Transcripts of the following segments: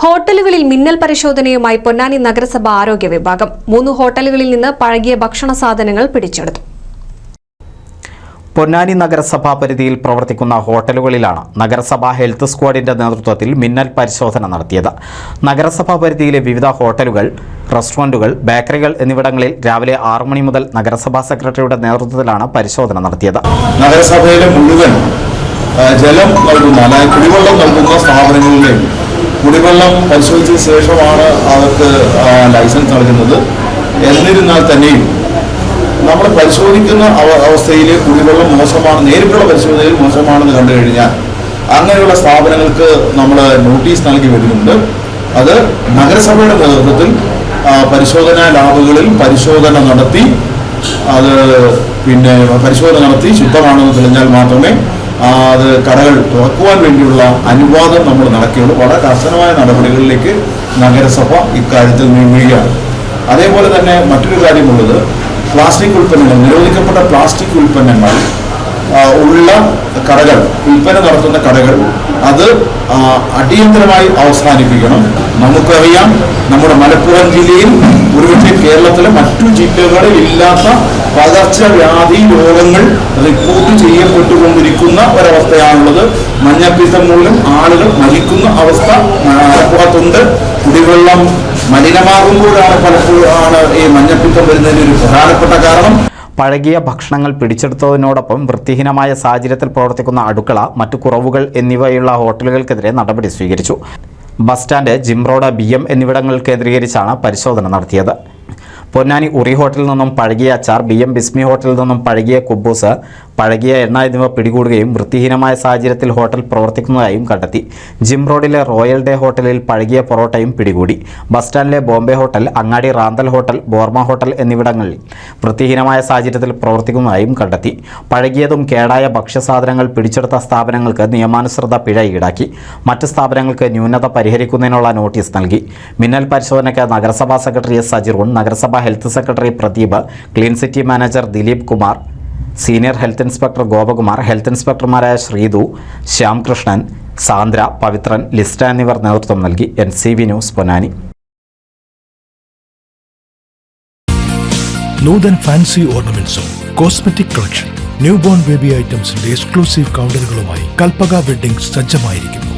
ഹോട്ടലുകളിൽ മിന്നൽ പരിശോധനയുമായി പൊന്നാനി നഗരസഭ ആരോഗ്യ വിഭാഗം 3 ഹോട്ടലുകളിൽ നിന്ന് പഴകിയ ഭക്ഷണ സാധനങ്ങൾ പിടിച്ചെടുത്തു. പൊന്നാനി നഗരസഭാ പരിധിയിൽ പ്രവർത്തിക്കുന്ന ഹോട്ടലുകളിലാണ് നഗരസഭാ ഹെൽത്ത് സ്ക്വാഡിന്റെ നേതൃത്വത്തിൽ മിന്നൽ പരിശോധന നടത്തിയത്. നഗരസഭാ പരിധിയിലെ വിവിധ ഹോട്ടലുകൾ, റെസ്റ്റോറന്റുകൾ, ബേക്കറികൾ എന്നിവിടങ്ങളിൽ രാവിലെ 6 മണി മുതൽ നഗരസഭാ സെക്രട്ടറിയുടെ നേതൃത്വത്തിലാണ് പരിശോധന നടത്തിയത്. നഗരസഭയിലെ മുഴുവൻ ജലം നൽകുന്ന കുടിവെള്ളം നൽകുന്ന സ്ഥാപനങ്ങളിലെ കുടിവെള്ളം പരിശോധിച്ച ശേഷമാണ് അവർക്ക് ലൈസൻസ് നൽകുന്നത്. എന്നിരുന്നാൽ തന്നെയും നമ്മൾ പരിശോധിക്കുന്ന അവസ്ഥയിൽ കുടിവെള്ളം മോശമാണ്, നേരിട്ടുള്ള പരിശോധനയിൽ മോശമാണെന്ന് കണ്ടു കഴിഞ്ഞാൽ അങ്ങനെയുള്ള സ്ഥാപനങ്ങൾക്ക് നമ്മൾ നോട്ടീസ് നൽകി വരുന്നുണ്ട്. അത് നഗരസഭയുടെ നേതൃത്വത്തിൽ പരിശോധനാ ലാബുകളിൽ പരിശോധന നടത്തി പരിശോധന നടത്തി ശുദ്ധമാണെന്ന് തെളിഞ്ഞാൽ മാത്രമേ അത് കടകൾ തുറക്കുവാൻ വേണ്ടിയുള്ള അനുവാദം നമ്മൾ നടക്കുകയുള്ളൂ. വളരെ കർശനമായ നടപടികളിലേക്ക് നഗരസഭ ഇക്കാര്യത്തിൽ നീങ്ങുകയാണ്. അതേപോലെ തന്നെ മറ്റൊരു കാര്യമുള്ളത്, പ്ലാസ്റ്റിക് ഉൽപ്പന്നങ്ങൾ, നിരോധിക്കപ്പെട്ട പ്ലാസ്റ്റിക് ഉൽപ്പന്നങ്ങൾ ഉള്ള കടകൾ, വിൽപ്പന നടത്തുന്ന കടകൾ അത് അടിയന്തരമായി അവസാനിപ്പിക്കണം. നമുക്കറിയാം, നമ്മുടെ മലപ്പുറം ജില്ലയിൽ ഒരുപക്ഷെ കേരളത്തിലെ മറ്റു ജില്ലകളിൽ ഇല്ലാത്ത പകർച്ചവ്യാധി രോഗങ്ങൾ റിപ്പോർട്ട് ചെയ്യപ്പെട്ടുകൊണ്ടിരിക്കുന്ന ഒരവസ്ഥയാണുള്ളത്. മഞ്ഞപ്പിത്തം മൂലം ആളുകൾ മരിക്കുന്ന അവസ്ഥ മലപ്പുറത്തുണ്ട്. കുടിവെള്ളം മലിനമാകുമ്പോഴാണ് പലപ്പോഴാണ് ഈ മഞ്ഞപ്പിത്തം വരുന്നതിന് ഒരു പ്രധാനപ്പെട്ട കാരണം. പഴകിയ ഭക്ഷണങ്ങൾ പിടിച്ചെടുത്തതിനോടൊപ്പം വൃത്തിഹീനമായ സാഹചര്യത്തിൽ പ്രവർത്തിക്കുന്ന അടുക്കള, മറ്റു കുറവുകൾ എന്നിവയുള്ള ഹോട്ടലുകൾക്കെതിരെ നടപടി സ്വീകരിച്ചു. Bus stand, gym road, BM എന്നിവിടങ്ങൾ കേന്ദ്രീകരിച്ചാണ് പരിശോധന നടത്തിയത്. പൊന്നാനി ഉറി ഹോട്ടലിൽ നിന്നും പഴകിയ അച്ചാർ, BM ബിസ്മി ഹോട്ടലിൽ നിന്നും പഴകിയ കുബൂസ്, പഴകിയ എണ്ണ എന്നിവ പിടികൂടുകയും വൃത്തിഹീനമായ സാഹചര്യത്തിൽ ഹോട്ടൽ പ്രവർത്തിക്കുന്നതായും കണ്ടെത്തി. ജിം റോഡിലെ റോയൽ ഡേ ഹോട്ടലിൽ പഴകിയ പൊറോട്ടയും പിടികൂടി. ബസ് സ്റ്റാൻഡിലെ ബോംബെ ഹോട്ടൽ, അങ്ങാടി റാന്തൽ ഹോട്ടൽ, ബോർമ ഹോട്ടൽ എന്നിവിടങ്ങളിൽ വൃത്തിഹീനമായ സാഹചര്യത്തിൽ പ്രവർത്തിക്കുന്നതായും കണ്ടെത്തി. പഴകിയതും കേടായ ഭക്ഷ്യസാധനങ്ങൾ പിടിച്ചെടുത്ത സ്ഥാപനങ്ങൾക്ക് നിയമാനുസൃത പിഴ ഈടാക്കി. മറ്റ് സ്ഥാപനങ്ങൾക്ക് ന്യൂനത പരിഹരിക്കുന്നതിനുള്ള നോട്ടീസ് നൽകി. മിന്നൽ പരിശോധനയ്ക്ക് നഗരസഭാ സെക്രട്ടറി S. സജിറുൺ, നഗരസഭാ health secretary Pradeep, clean city manager Dileep Kumar, senior health inspector Gopakumar, health ഇൻസ്പെക്ടർമാരായ ശ്രീതു, ശ്യാംകൃഷ്ണൻ, സാന്ദ്ര, പവിത്രൻ, ലിസ്റ്റ എന്നിവർ നേതൃത്വം നൽകി. NCV news, Ponnani. Nuthan fancy ഓർണമെന്റ്സും cosmetic collection, new born baby ഐറ്റംസിന്റെ എക്സ്ക്ലൂസീവ് കൗണ്ടറുകളുമായി കൽപ്പക വെഡ്ഡിംഗ് സജ്ജമായിരിക്കുന്നു.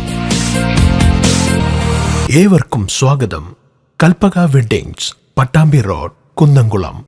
ഏവർക്കും സ്വാഗതം. Kalpaka weddings, Pattambi road, Kunnamkulam.